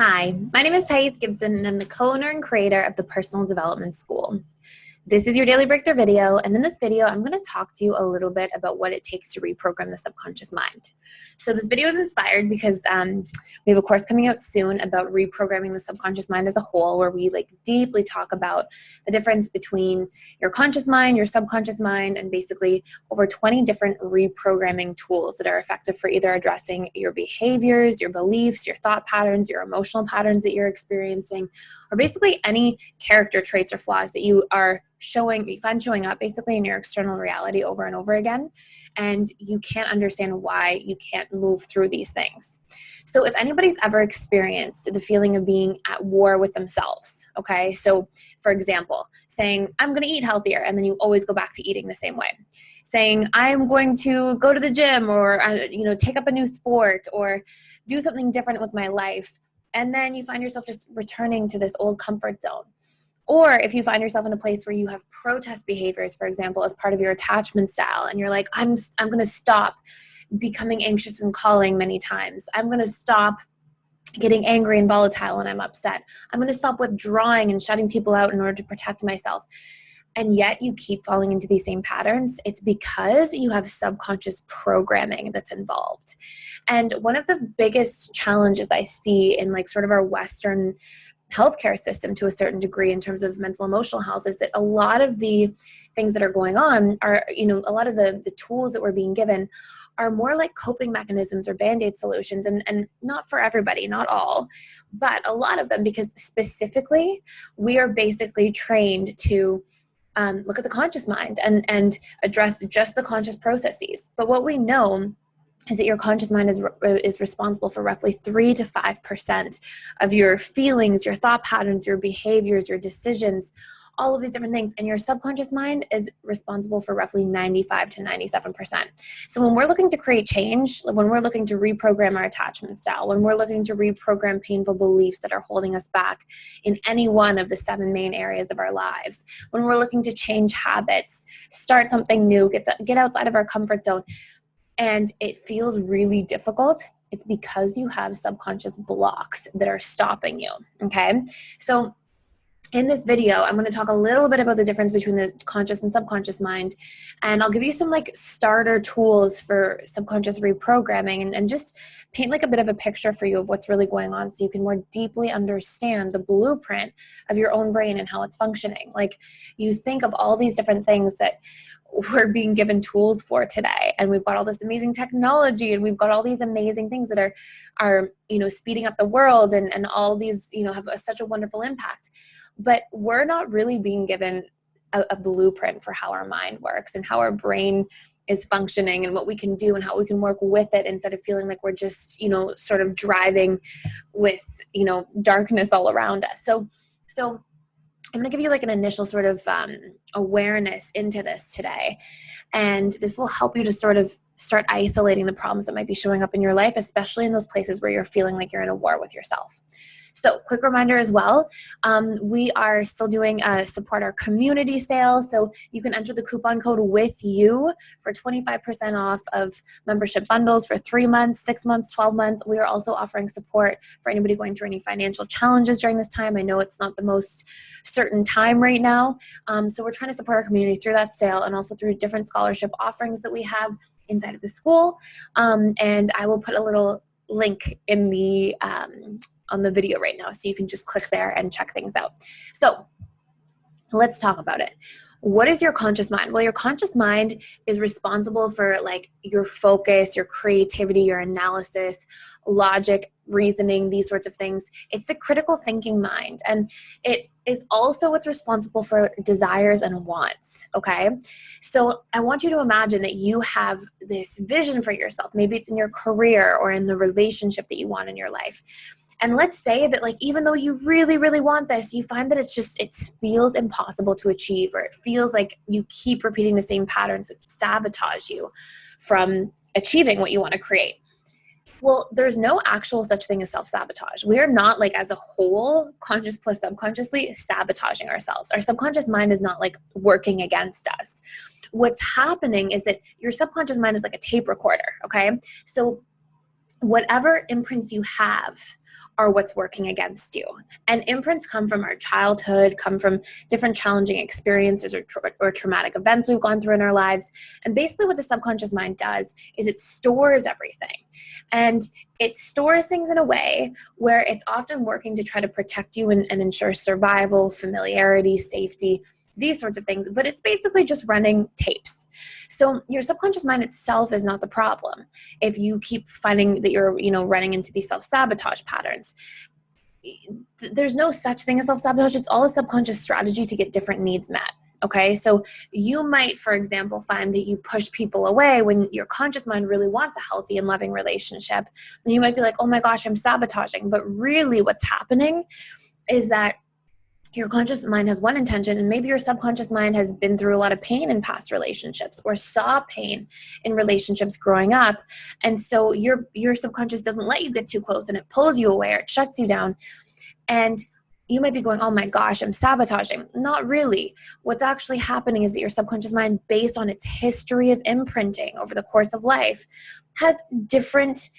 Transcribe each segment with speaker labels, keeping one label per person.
Speaker 1: Hi, my name is Gibson, and I'm the co-owner and creator of the Personal Development School. This is your Daily Breakthrough video, and in this video, I'm going to talk to you a little bit about what it takes to reprogram the subconscious mind. So this video is inspired because we have a course coming out soon about reprogramming the subconscious mind as a whole, where we deeply talk about the difference between your conscious mind, your subconscious mind, and basically over 20 different reprogramming tools that are effective for either addressing your behaviors, your beliefs, your thought patterns, your emotional patterns that you're experiencing, or basically any character traits or flaws that you find showing up basically in your external reality over and over again, and you can't understand why you can't move through these things. So if anybody's ever experienced the feeling of being at war with themselves, okay, so for example, saying, I'm going to eat healthier, and then you always go back to eating the same way. Saying, I'm going to go to the gym, or take up a new sport, or do something different with my life, and then you find yourself just returning to this old comfort zone. Or if you find yourself in a place where you have protest behaviors, for example, as part of your attachment style, and you're like, I'm going to stop becoming anxious and calling many times. I'm going to stop getting angry and volatile when I'm upset. I'm going to stop withdrawing and shutting people out in order to protect myself. And yet you keep falling into these same patterns. It's because you have subconscious programming that's involved. And one of the biggest challenges I see in sort of our Western healthcare system to a certain degree in terms of mental emotional health is that a lot of the things that are going on are, a lot of the tools that we're being given are more like coping mechanisms or band-aid solutions, and not for everybody, not all, but a lot of them, because specifically we are basically trained to look at the conscious mind and address just the conscious processes. But what we know is that your conscious mind is responsible for roughly 3 to 5% of your feelings, your thought patterns, your behaviors, your decisions, all of these different things. And your subconscious mind is responsible for roughly 95 to 97%. So when we're looking to create change, when we're looking to reprogram our attachment style, when we're looking to reprogram painful beliefs that are holding us back in any one of the 7 main areas of our lives, when we're looking to change habits, start something new, get outside of our comfort zone, and it feels really difficult, it's because you have subconscious blocks that are stopping you, okay? So in this video, I'm going to talk a little bit about the difference between the conscious and subconscious mind, and I'll give you some starter tools for subconscious reprogramming, and just paint a bit of a picture for you of what's really going on so you can more deeply understand the blueprint of your own brain and how it's functioning. You think of all these different things that we're being given tools for today, and we've got all this amazing technology, and we've got all these amazing things that are speeding up the world, and all these have such a wonderful impact. But we're not really being given a blueprint for how our mind works and how our brain is functioning and what we can do and how we can work with it, instead of feeling like we're just, sort of driving with, darkness all around us. So I'm going to give you an initial sort of awareness into this today. And this will help you to sort of start isolating the problems that might be showing up in your life, especially in those places where you're feeling like you're in a war with yourself. So quick reminder as well, we are still doing a support our community sale. So you can enter the coupon code WITHYOU for 25% off of membership bundles for 3 months, 6 months, 12 months. We are also offering support for anybody going through any financial challenges during this time. I know it's not the most certain time right now. So we're trying to support our community through that sale, and also through different scholarship offerings that we have inside of the school. And I will put a little link in the on the video right now, so you can just click there and check things out. So let's talk about it. What is your conscious mind? Well, your conscious mind is responsible for your focus, your creativity, your analysis, logic, reasoning, these sorts of things. It's the critical thinking mind, and it is also what's responsible for desires and wants, okay? So I want you to imagine that you have this vision for yourself. Maybe it's in your career or in the relationship that you want in your life. And let's say that even though you really, really want this, you find that it feels impossible to achieve, or it feels like you keep repeating the same patterns that sabotage you from achieving what you want to create. Well, there's no actual such thing as self-sabotage. We are not as a whole, conscious plus subconsciously, sabotaging ourselves. Our subconscious mind is not working against us. What's happening is that your subconscious mind is like a tape recorder, okay? So whatever imprints you have are what's working against you. And imprints come from our childhood, come from different challenging experiences or traumatic events we've gone through in our lives. And basically what the subconscious mind does is it stores everything. And it stores things in a way where it's often working to try to protect you and ensure survival, familiarity, safety, these sorts of things. But it's basically just running tapes. So your subconscious mind itself is not the problem. If you keep finding that you're, running into these self-sabotage patterns, there's no such thing as self-sabotage. It's all a subconscious strategy to get different needs met. Okay, so you might, for example, find that you push people away when your conscious mind really wants a healthy and loving relationship. And you might be like, oh my gosh, I'm sabotaging. But really what's happening is that your conscious mind has one intention, and maybe your subconscious mind has been through a lot of pain in past relationships or saw pain in relationships growing up. And so your subconscious doesn't let you get too close, and it pulls you away or it shuts you down. And you might be going, oh my gosh, I'm sabotaging. Not really. What's actually happening is that your subconscious mind, based on its history of imprinting over the course of life, has different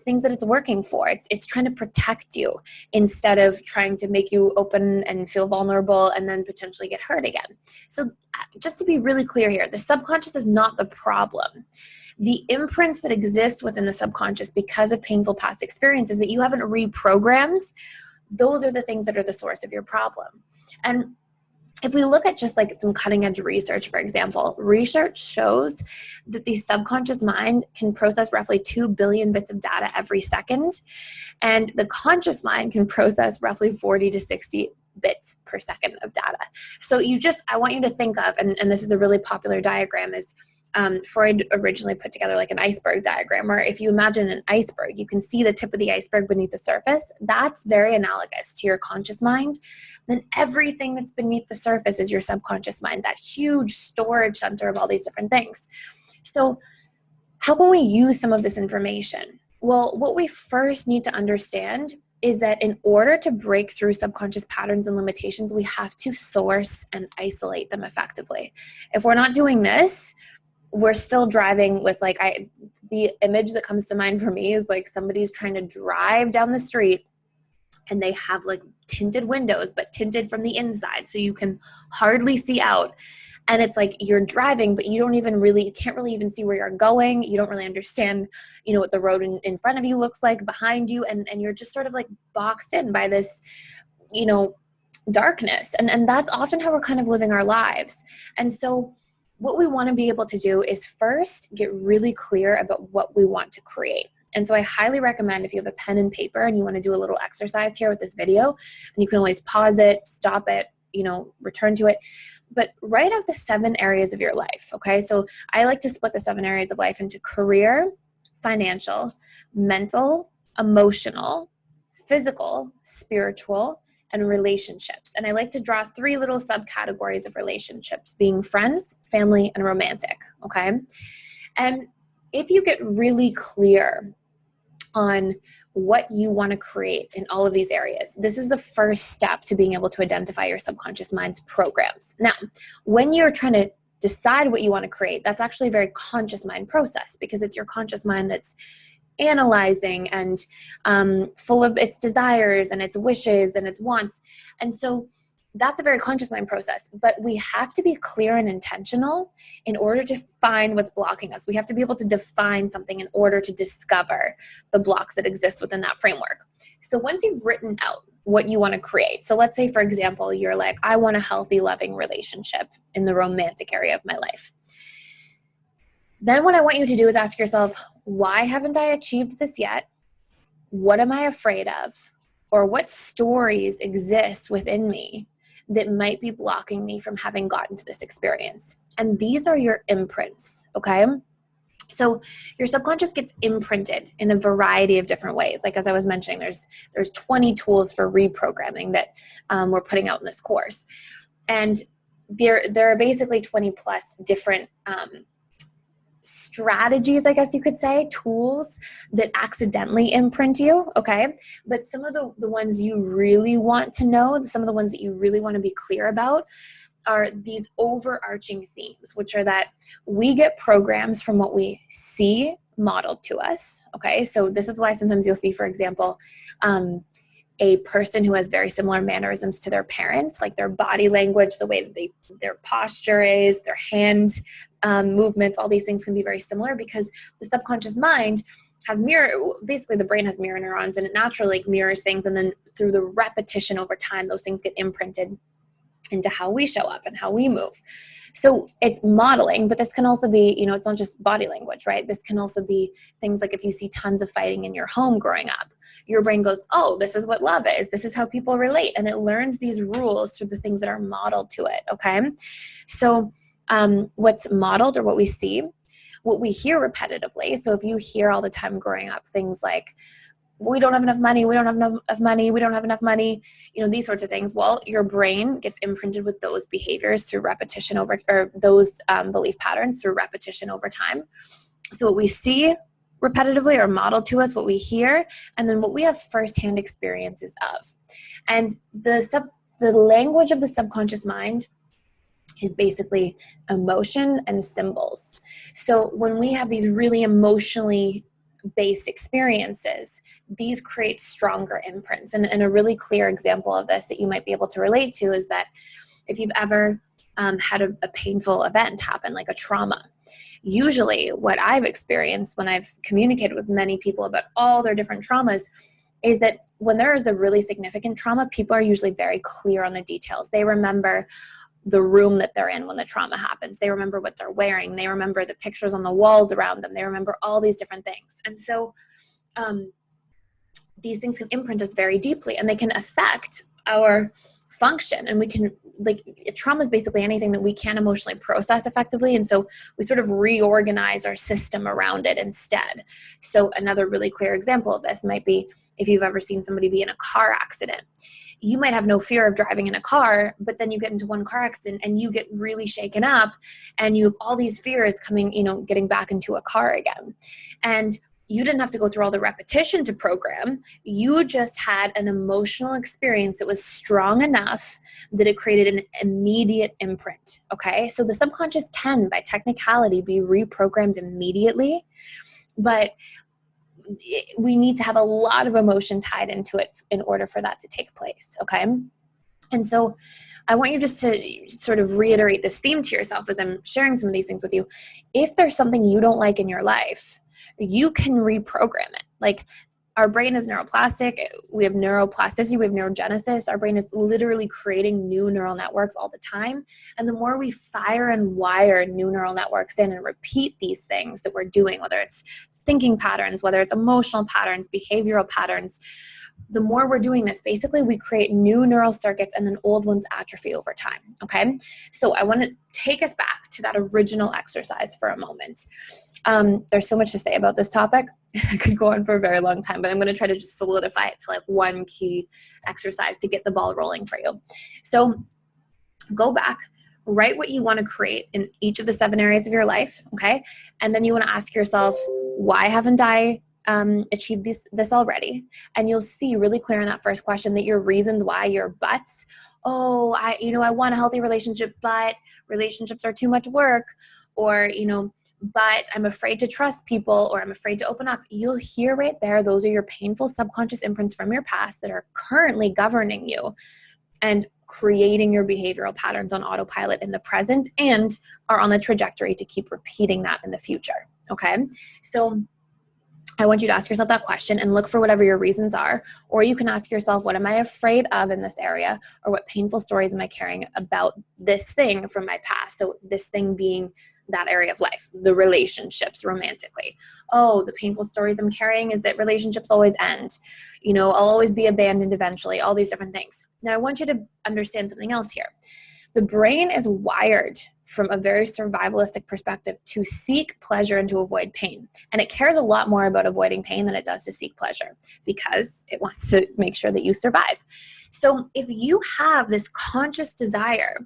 Speaker 1: things that it's working for. It's trying to protect you instead of trying to make you open and feel vulnerable and then potentially get hurt again. So just to be really clear here, the subconscious is not the problem. The imprints that exist within the subconscious because of painful past experiences that you haven't reprogrammed, those are the things that are the source of your problem. And if we look at just like some cutting edge research, for example, research shows that the subconscious mind can process roughly 2 billion bits of data every second, and the conscious mind can process roughly 40 to 60 bits per second of data. So I want you to think of, and this is a really popular diagram, is Freud originally put together like an iceberg diagram, where if you imagine an iceberg, you can see the tip of the iceberg beneath the surface. That's very analogous to your conscious mind. Then everything that's beneath the surface is your subconscious mind, that huge storage center of all these different things. So how can we use some of this information? Well, what we first need to understand is that in order to break through subconscious patterns and limitations, we have to source and isolate them effectively. If we're not doing this, we're still driving with the image that comes to mind for me is like somebody's trying to drive down the street and they have like tinted windows, but tinted from the inside. So you can hardly see out. And it's like you're driving, but you can't really even see where you're going. You don't really understand, what the road in front of you looks like, behind you. And you're just sort of like boxed in by this, darkness. And that's often how we're kind of living our lives. And so what we want to be able to do is first get really clear about what we want to create. And so I highly recommend, if you have a pen and paper and you want to do a little exercise here with this video, and you can always pause it, stop it, return to it, but write out the 7 areas of your life. Okay. So I like to split the 7 areas of life into career, financial, mental, emotional, physical, spiritual, and relationships. And I like to draw 3 little subcategories of relationships, being friends, family, and romantic. Okay. And if you get really clear on what you want to create in all of these areas, this is the first step to being able to identify your subconscious mind's programs. Now, when you're trying to decide what you want to create, that's actually a very conscious mind process, because it's your conscious mind that's analyzing and full of its desires and its wishes and its wants. And so that's a very conscious mind process, but we have to be clear and intentional in order to find what's blocking us. We have to be able to define something in order to discover the blocks that exist within that framework. So once you've written out what you want to create, so let's say, for example, you're like, I want a healthy, loving relationship in the romantic area of my life. Then what I want you to do is ask yourself, why haven't I achieved this yet? What am I afraid of? Or what stories exist within me that might be blocking me from having gotten to this experience? And these are your imprints, okay? So your subconscious gets imprinted in a variety of different ways. Like, as I was mentioning, there's 20 tools for reprogramming that we're putting out in this course. And there are basically 20 plus different strategies, I guess you could say, tools that accidentally imprint you, okay? But some of the ones you really want to know, some of the ones that you really want to be clear about, are these overarching themes, which are that we get programs from what we see, modeled to us. Okay, so this is why sometimes you'll see, for example, a person who has very similar mannerisms to their parents, like their body language, the way that their posture is, their hand movements, all these things can be very similar because the subconscious mind has basically the brain has mirror neurons, and it naturally mirrors things, and then through the repetition over time, those things get imprinted into how we show up and how we move. So it's modeling, but this can also be, it's not just body language, right? This can also be things like if you see tons of fighting in your home growing up, your brain goes, oh, this is what love is. This is how people relate. And it learns these rules through the things that are modeled to it, okay? So what's modeled, or what we see, what we hear repetitively. So if you hear all the time growing up things like, we don't have enough money, we don't have enough money, we don't have enough money, these sorts of things. Well, your brain gets imprinted with those behaviors through repetition or those belief patterns through repetition over time. So what we see repetitively are modeled to us, what we hear, and then what we have firsthand experiences of. And the language of the subconscious mind is basically emotion and symbols. So when we have these really emotionally based experiences, these create stronger imprints. And a really clear example of this that you might be able to relate to is that if you've ever had a painful event happen, like a trauma, usually what I've experienced when I've communicated with many people about all their different traumas is that when there is a really significant trauma, people are usually very clear on the details. They remember the room that they're in when the trauma happens. They remember what they're wearing. They remember the pictures on the walls around them. They remember all these different things. And so these things can imprint us very deeply, and they can affect our function. And we can, trauma is basically anything that we can't emotionally process effectively. And so we sort of reorganize our system around it instead. So another really clear example of this might be if you've ever seen somebody be in a car accident. You might have no fear of driving in a car, but then you get into one car accident and you get really shaken up, and you have all these fears coming, getting back into a car again. And you didn't have to go through all the repetition to program. You just had an emotional experience that was strong enough that it created an immediate imprint, okay? So the subconscious can, by technicality, be reprogrammed immediately, but we need to have a lot of emotion tied into it in order for that to take place, okay? And so I want you just to sort of reiterate this theme to yourself as I'm sharing some of these things with you. If there's something you don't like in your life, you can reprogram it. Like, our brain is neuroplastic. We have neuroplasticity. We have neurogenesis. Our brain is literally creating new neural networks all the time. And the more we fire and wire new neural networks in and repeat these things that we're doing, whether it's thinking patterns, whether it's emotional patterns, behavioral patterns, the more we're doing this, basically we create new neural circuits and then old ones atrophy over time, okay? So I want to take us back to that original exercise for a moment. There's so much to say about this topic. I could go on for a very long time, but I'm going to try to just solidify it to like one key exercise to get the ball rolling for you. So go back, write what you want to create in each of the 7 areas of your life, okay? And then you want to ask yourself, why haven't I achieved this already? And you'll see really clear in that first question that your reasons why, your buts, I want a healthy relationship, but relationships are too much work, or, but I'm afraid to trust people, or I'm afraid to open up. You'll hear right there, those are your painful subconscious imprints from your past that are currently governing you and creating your behavioral patterns on autopilot in the present, and are on the trajectory to keep repeating that in the future, okay? So I want you to ask yourself that question and look for whatever your reasons are. Or you can ask yourself, what am I afraid of in this area? Or what painful stories am I carrying about this thing from my past? So this thing being that area of life, the relationships romantically. Oh, the painful stories I'm carrying is that relationships always end. I'll always be abandoned eventually, all these different things. Now I want you to understand something else here. The brain is wired from a very survivalistic perspective to seek pleasure and to avoid pain. And it cares a lot more about avoiding pain than it does to seek pleasure, because it wants to make sure that you survive. So if you have this conscious desire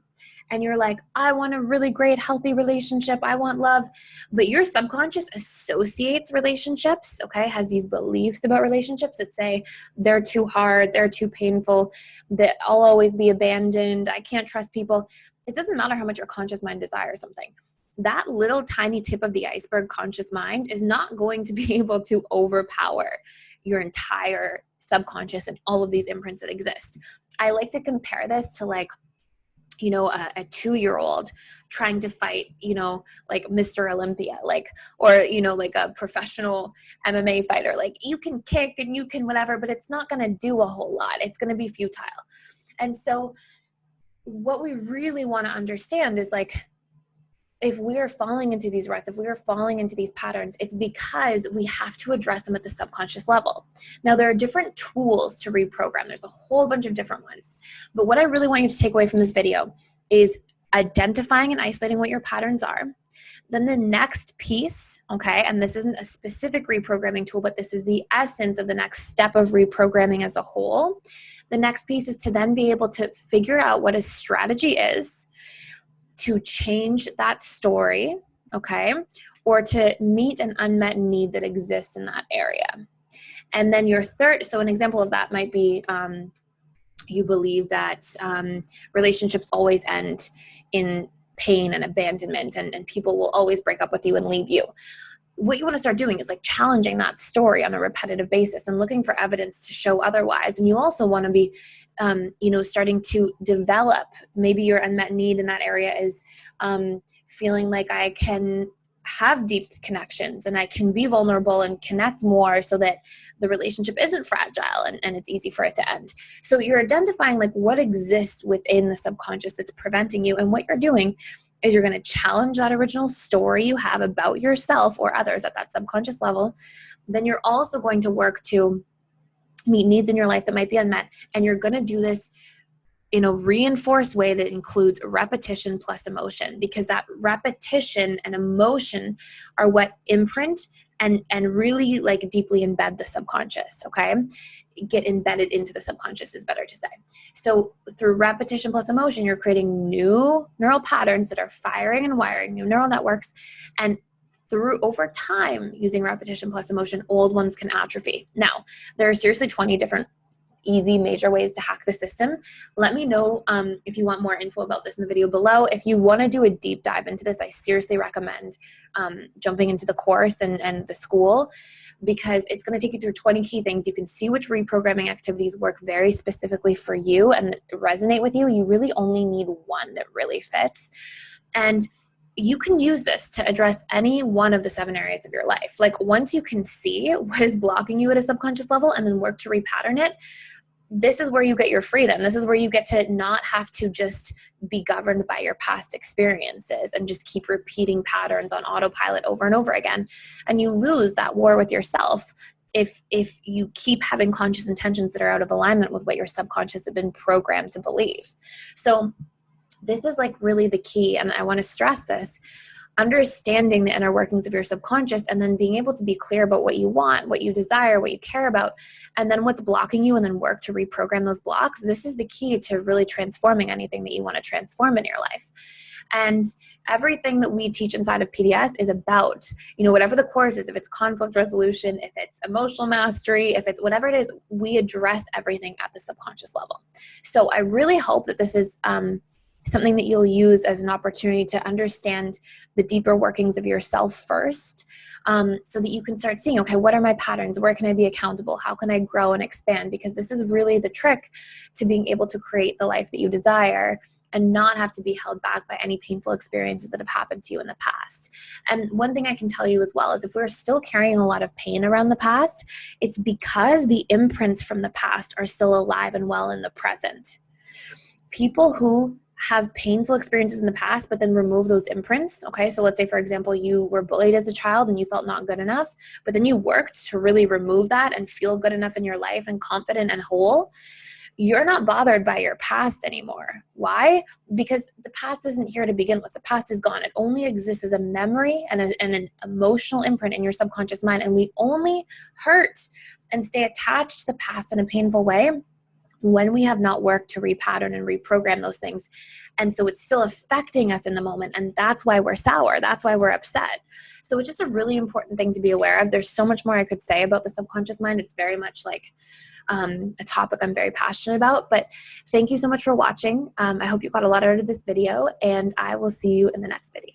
Speaker 1: and you're like, I want a really great, healthy relationship, I want love, but your subconscious associates relationships, okay, has these beliefs about relationships that say they're too hard, they're too painful, that I'll always be abandoned, I can't trust people. It doesn't matter how much your conscious mind desires something. that little tiny tip of the iceberg conscious mind is not going to be able to overpower your entire subconscious and all of these imprints that exist. I like to compare this to like, you know, a 2-year-old trying to fight, you know, like Mr. Olympia, like, or, you know, like a professional MMA fighter. Like, you can kick and you can whatever, but it's not going to do a whole lot. It's going to be futile. And so what we really want to understand is like, if we are falling into these ruts, if we are falling into these patterns, it's because we have to address them at the subconscious level. Now, there are different tools to reprogram. There's a whole bunch of different ones. But what I really want you to take away from this video is identifying and isolating what your patterns are. Then the next piece, okay, and this isn't a specific reprogramming tool, but this is the essence of the next step of reprogramming as a whole. The next piece is to then be able to figure out what a strategy is to change that story, okay, or to meet an unmet need that exists in that area. And then your third, so an example of that might be you believe that relationships always end in pain and abandonment, and people will always break up with you and leave you. What you want to start doing is like challenging that story on a repetitive basis and looking for evidence to show otherwise. And you also want to be, you know, starting to develop, maybe your unmet need in that area is feeling like I can have deep connections and I can be vulnerable and connect more so that the relationship isn't fragile and it's easy for it to end. So you're identifying like what exists within the subconscious that's preventing you, and what you're doing is you're going to challenge that original story you have about yourself or others at that subconscious level. Then you're also going to work to meet needs in your life that might be unmet. And you're going to do this in a reinforced way that includes repetition plus emotion, because that repetition and emotion are what imprint and really like deeply embed the subconscious, okay? Get embedded into the subconscious is better to say. So through repetition plus emotion, you're creating new neural patterns that are firing and wiring new neural networks. And through over time, using repetition plus emotion, old ones can atrophy. Now, there are seriously 20 different easy major ways to hack the system. Let me know if you want more info about this in the video below. If you want to do a deep dive into this, I seriously recommend jumping into the course and the school, because it's going to take you through 20 key things. You can see which reprogramming activities work very specifically for you and resonate with you. You really only need one that really fits. And you can use this to address any one of the 7 areas of your life. Like, once you can see what is blocking you at a subconscious level and then work to repattern it, this is where you get your freedom. This is where you get to not have to just be governed by your past experiences and just keep repeating patterns on autopilot over and over again. And you lose that war with yourself if you keep having conscious intentions that are out of alignment with what your subconscious has been programmed to believe. So this is like really the key, and I want to stress this. Understanding the inner workings of your subconscious, and then being able to be clear about what you want, what you desire, what you care about, and then what's blocking you, and then work to reprogram those blocks. This is the key to really transforming anything that you want to transform in your life. And everything that we teach inside of PDS is about, you know, whatever the course is, if it's conflict resolution, if it's emotional mastery, if it's whatever it is, we address everything at the subconscious level. So I really hope that this is something that you'll use as an opportunity to understand the deeper workings of yourself first, so that you can start seeing, okay, what are my patterns? Where can I be accountable? How can I grow and expand? Because this is really the trick to being able to create the life that you desire and not have to be held back by any painful experiences that have happened to you in the past. And one thing I can tell you as well is, if we're still carrying a lot of pain around the past, it's because the imprints from the past are still alive and well in the present. People who have painful experiences in the past, but then remove those imprints. Okay, so let's say, for example, you were bullied as a child and you felt not good enough, but then you worked to really remove that and feel good enough in your life and confident and whole. You're not bothered by your past anymore. Why? Because the past isn't here to begin with. The past is gone. It only exists as a memory and an emotional imprint in your subconscious mind. And we only hurt and stay attached to the past in a painful way when we have not worked to repattern and reprogram those things. And so it's still affecting us in the moment. And that's why we're sour. That's why we're upset. So it's just a really important thing to be aware of. There's so much more I could say about the subconscious mind. It's very much like a topic I'm very passionate about. But thank you so much for watching. I hope you got a lot out of this video, and I will see you in the next video.